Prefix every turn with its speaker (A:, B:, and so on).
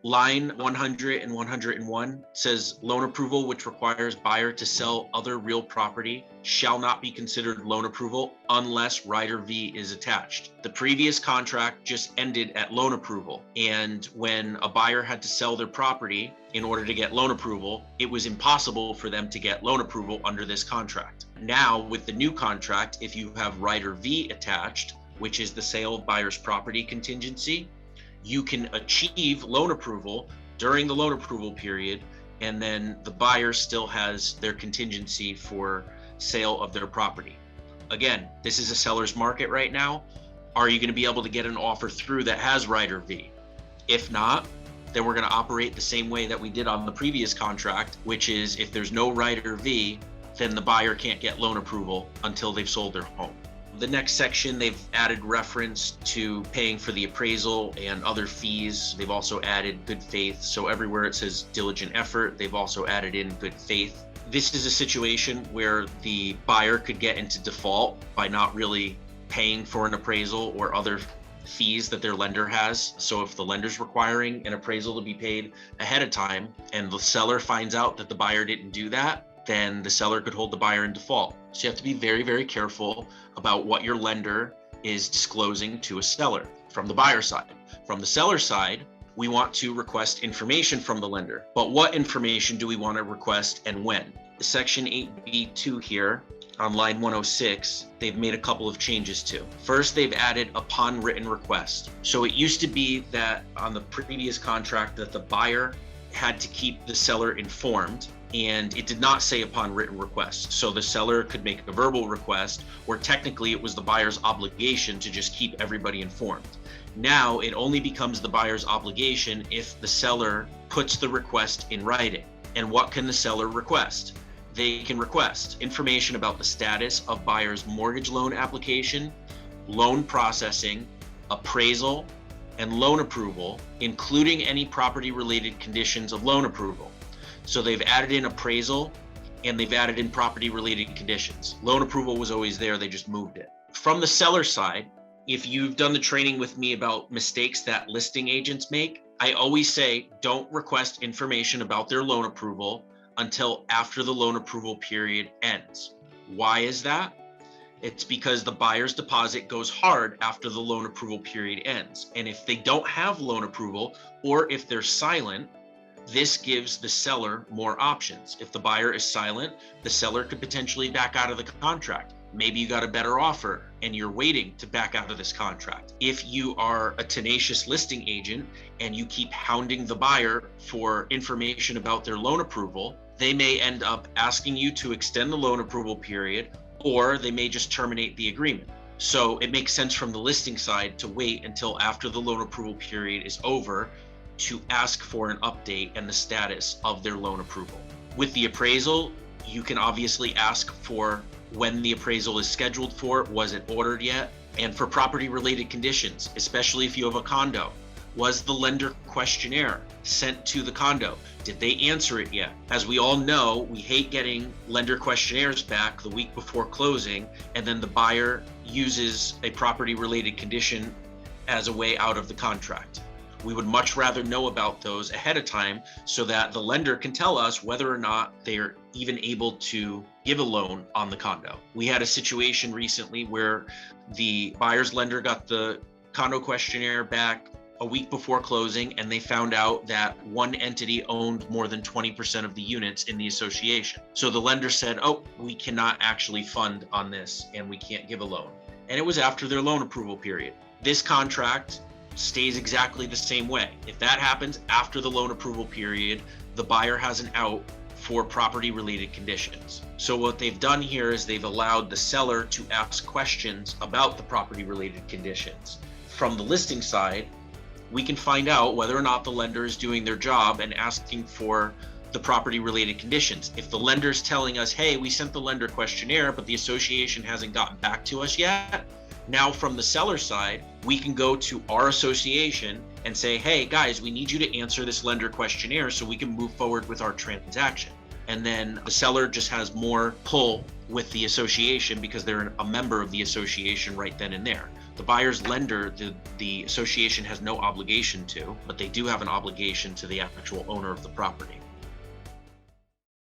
A: Line 100 and 101 says loan approval, which requires buyer to sell other real property, shall not be considered loan approval unless rider V is attached. The previous contract just ended at loan approval. And when a buyer had to sell their property in order to get loan approval, it was impossible for them to get loan approval under this contract. Now, with the new contract, if you have rider V attached, which is the sale of buyer's property contingency, you can achieve loan approval during the loan approval period, and then the buyer still has their contingency for sale of their property. Again, this is a seller's market right now. Are you going to be able to get an offer through that has rider V? If not, then we're going to operate the same way that we did on the previous contract, which is if there's no rider V, then the buyer can't get loan approval until they've sold their home. The next section, they've added reference to paying for the appraisal and other fees. They've also added good faith. So everywhere it says diligent effort, they've also added in good faith. This is a situation where the buyer could get into default by not really paying for an appraisal or other fees that their lender has. So if the lender's requiring an appraisal to be paid ahead of time and the seller finds out that the buyer didn't do that, then the seller could hold the buyer in default. So you have to be very, very careful about what your lender is disclosing to a seller from the buyer side. From the seller side, we want to request information from the lender. But what information do we want to request and when? Section 8B2 here on line 106, they've made a couple of changes to. First, they've added upon written request. So it used to be that on the previous contract that the buyer had to keep the seller informed, and it did not say upon written request. So the seller could make a verbal request, or technically it was the buyer's obligation to just keep everybody informed. Now it only becomes the buyer's obligation if the seller puts the request in writing. And what can the seller request? They can request information about the status of buyer's mortgage loan application, loan processing, appraisal, and loan approval, including any property-related conditions of loan approval. So they've added in appraisal and they've added in property-related conditions. Loan approval was always there, they just moved it. From the seller side, if you've done the training with me about mistakes that listing agents make, I always say don't request information about their loan approval until after the loan approval period ends. Why is that? It's because the buyer's deposit goes hard after the loan approval period ends. And if they don't have loan approval, or if they're silent, this gives the seller more options. If the buyer is silent, the seller could potentially back out of the contract. Maybe you got a better offer and you're waiting to back out of this contract. If you are a tenacious listing agent and you keep hounding the buyer for information about their loan approval, they may end up asking you to extend the loan approval period, or they may just terminate the agreement. So it makes sense from the listing side to wait until after the loan approval period is over to ask for an update and the status of their loan approval. With the appraisal, you can obviously ask for when the appraisal is scheduled for, was it ordered yet? And for property related conditions, especially if you have a condo, was the lender questionnaire sent to the condo? Did they answer it yet? As we all know, we hate getting lender questionnaires back the week before closing, and then the buyer uses a property related condition as a way out of the contract. We would much rather know about those ahead of time so that the lender can tell us whether or not they're even able to give a loan on the condo. We had a situation recently where the buyer's lender got the condo questionnaire back a week before closing, and they found out that one entity owned more than 20% of the units in the association. So the lender said, oh, we cannot actually fund on this and we can't give a loan. And it was after their loan approval period. This contract stays exactly the same way. If that happens after the loan approval period, the buyer has an out for property related conditions. So what they've done here is they've allowed the seller to ask questions about the property related conditions. From the listing side, we can find out whether or not the lender is doing their job and asking for the property related conditions. If the lender's telling us, hey, we sent the lender questionnaire, but the association hasn't gotten back to us yet, now from the seller side, we can go to our association and say, hey guys, we need you to answer this lender questionnaire so we can move forward with our transaction. And then the seller just has more pull with the association because they're a member of the association right then and there. The buyer's lender, the association has no obligation to, but they do have an obligation to the actual owner of the property.